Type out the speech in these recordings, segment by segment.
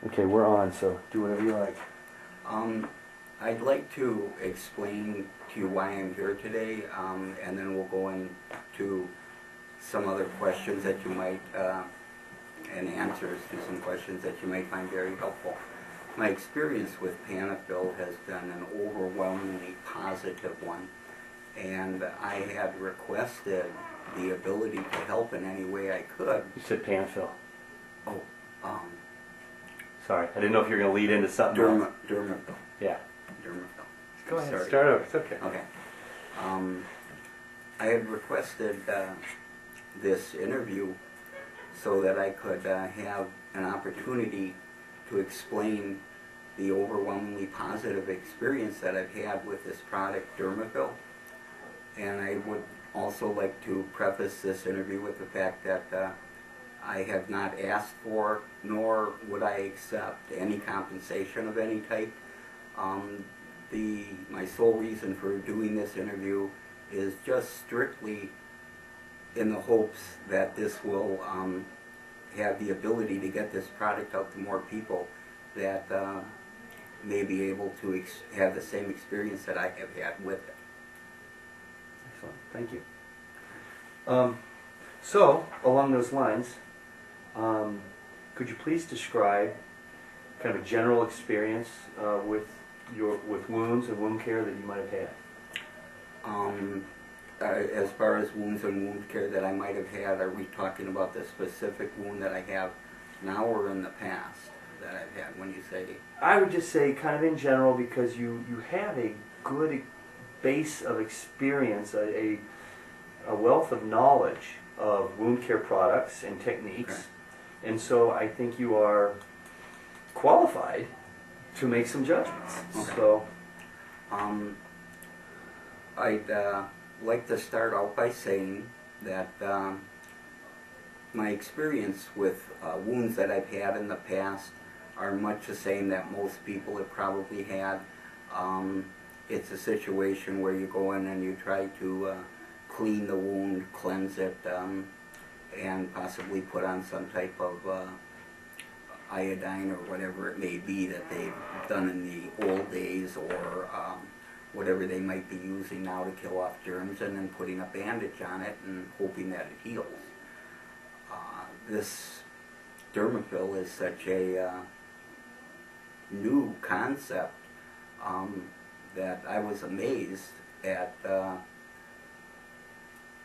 Okay, we're on, so do whatever you like. I'd like to explain to you why I'm here today, and then we'll go into some other questions that you might, and answers to some questions that you might find very helpful. My experience with Dermafill has been an overwhelmingly positive one, and I had requested the ability to help in any way I could. You said Dermafill. Oh, Sorry, I didn't know if you were going to lead into something else. Dermafill. Yeah. Dermafill. Go ahead, Sorry. start over. It's okay. Okay. I had requested this interview so that I could have an opportunity to explain the overwhelmingly positive experience that I've had with this product, Dermafill. And I would also like to preface this interview with the fact that I have not asked for, nor would I accept any compensation of any type. My sole reason for doing this interview is just strictly in the hopes that this will have the ability to get this product out to more people that may be able to have the same experience that I have had with it. Excellent. Thank you. So, along those lines, could you please describe kind of a general experience with wounds and wound care that you might have had? As far as wounds and wound care that I might have had, are we talking about the specific wound that I have now or in the past that I've had when you say? I would just say kind of in general, because you have a good base of experience, a wealth of knowledge of wound care products and techniques. Okay. And so I think you are qualified to make some judgments. Okay. So, I'd like to start out by saying that my experience with wounds that I've had in the past are much the same that most people have probably had. It's a situation where you go in and you try to clean the wound, cleanse it, and possibly put on some type of iodine or whatever it may be that they've done in the old days, or whatever they might be using now to kill off germs, and then putting a bandage on it and hoping that it heals. This Dermafill is such a new concept that I was amazed at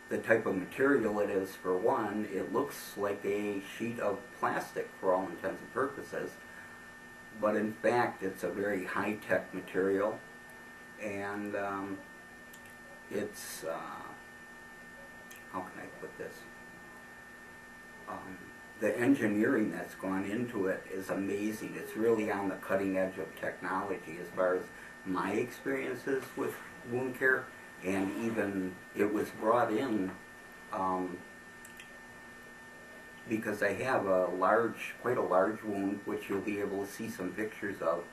the type of material it is. For one, it looks like a sheet of plastic for all intents and purposes, but in fact it's a very high-tech material, and it's, how can I put this? The engineering that's gone into it is amazing. It's really on the cutting edge of technology as far as my experiences with wound care. And even it was brought in because I have quite a large wound, which you'll be able to see some pictures of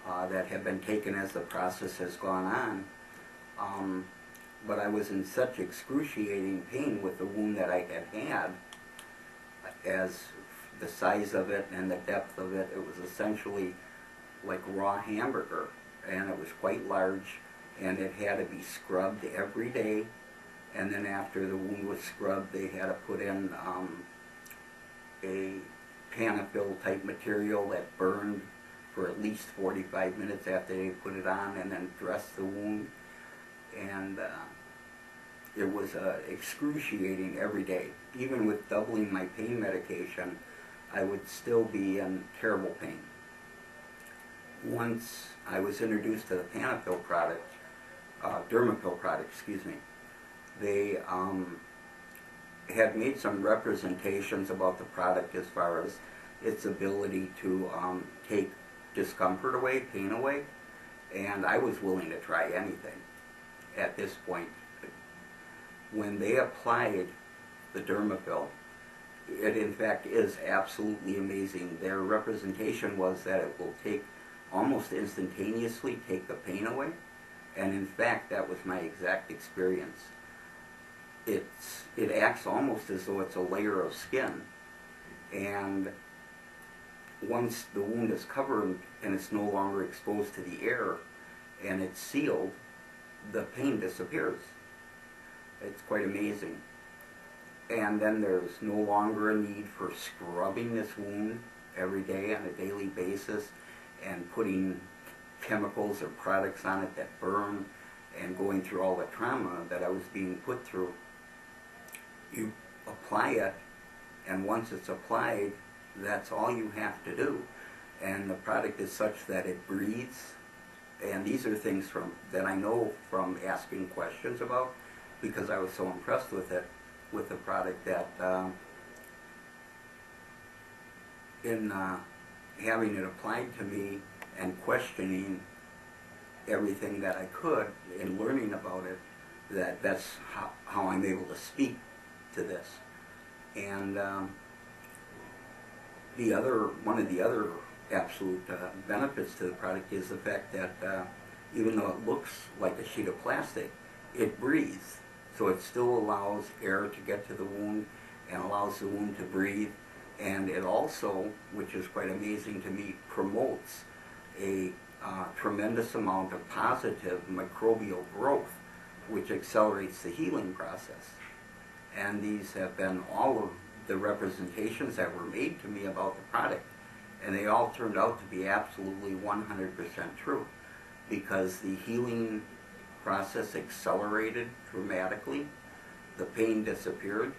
that have been taken as the process has gone on. But I was in such excruciating pain with the wound that I had, as the size of it and the depth of it. It was essentially like raw hamburger, and it was quite large. And it had to be scrubbed every day, and then after the wound was scrubbed, they had to put in a Dermafill type material that burned for at least 45 minutes after they put it on, and then dress the wound. And it was excruciating every day. Even with doubling my pain medication, I would still be in terrible pain. Once I was introduced to the Dermafill product, excuse me, they had made some representations about the product as far as its ability to take discomfort away, pain away, and I was willing to try anything at this point. When they applied the Dermafill, it in fact is absolutely amazing. Their representation was that it will almost instantaneously take the pain away. And in fact, that was my exact experience. It acts almost as though it's a layer of skin. And once the wound is covered and it's no longer exposed to the air and it's sealed, the pain disappears. It's quite amazing. And then there's no longer a need for scrubbing this wound every day on a daily basis and putting chemicals or products on it that burn and going through all the trauma that I was being put through. You apply it, and once it's applied, that's all you have to do. And the product is such that it breathes. And these are things that I know from asking questions about, because I was so impressed with it, with the product, that in having it applied to me and questioning everything that I could and learning about it, that's how I'm able to speak to this. And one of the other absolute benefits to the product is the fact that even though it looks like a sheet of plastic, it breathes. So it still allows air to get to the wound and allows the wound to breathe. And it also, which is quite amazing to me, promotes a tremendous amount of positive microbial growth, which accelerates the healing process. And these have been all of the representations that were made to me about the product. And they all turned out to be absolutely 100% true, because the healing process accelerated dramatically, the pain disappeared,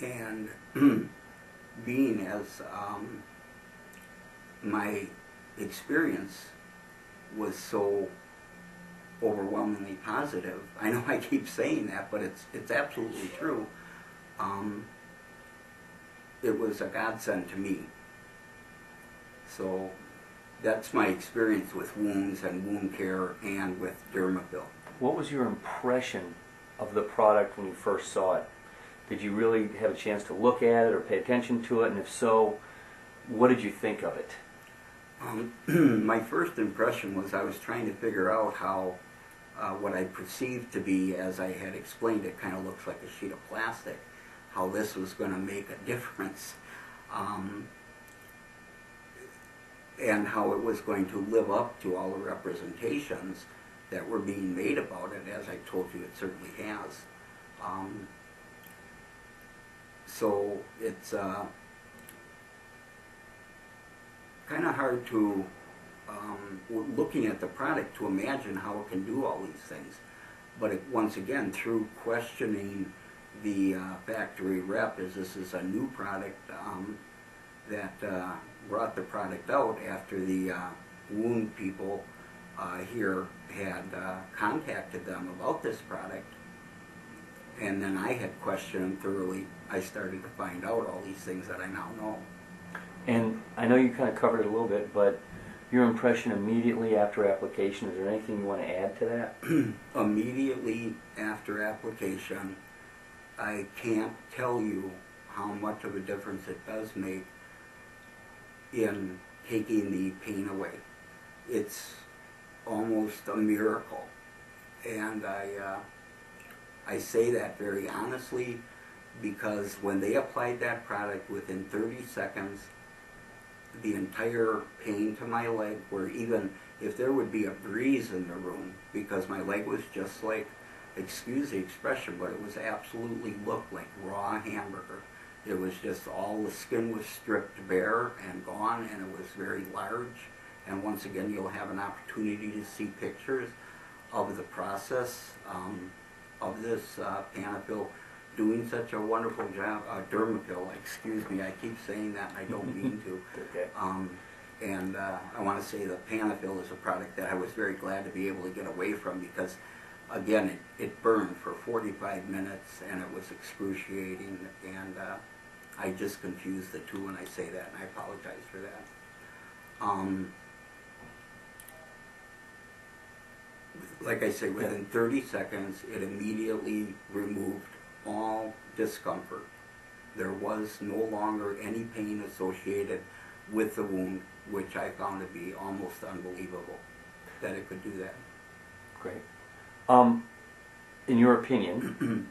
and being as my experience was so overwhelmingly positive, I know I keep saying that, but it's absolutely true, it was a godsend to me. So that's my experience with wounds and wound care and with Dermafill. What was your impression of the product when you first saw it? Did you really have a chance to look at it or pay attention to it? And if so, what did you think of it? My first impression was I was trying to figure out how what I perceived to be, as I had explained, it kind of looks like a sheet of plastic, how this was going to make a difference. And how it was going to live up to all the representations that were being made about it. As I told you, it certainly has. So it's kind of hard to, looking at the product, to imagine how it can do all these things. But once again, through questioning the factory rep, as this is a new product that brought the product out after the wound people here had contacted them about this product, and then I had questioned them thoroughly, I started to find out all these things that I now know. And I know you kind of covered it a little bit, but your impression immediately after application, is there anything you want to add to that? Immediately after application, I can't tell you how much of a difference it does make in taking the pain away. It's almost a miracle. And I say that very honestly, because when they applied that product, within 30 seconds, the entire pain to my leg, where even if there would be a breeze in the room, because my leg was just like, excuse the expression, but it was absolutely looked like raw hamburger. It was just all the skin was stripped bare and gone, and it was very large. And once again, you'll have an opportunity to see pictures of the process of this Dermafill doing such a wonderful job. Dermafill, excuse me, I keep saying that and I don't mean to. Okay. And I want to say that Dermafill is a product that I was very glad to be able to get away from, because again, it burned for 45 minutes and it was excruciating, and I just confused the two when I say that, and I apologize for that. Like I say, within 30 seconds, it immediately removed all discomfort. There was no longer any pain associated with the wound, which I found to be almost unbelievable that it could do that. Great. In your opinion,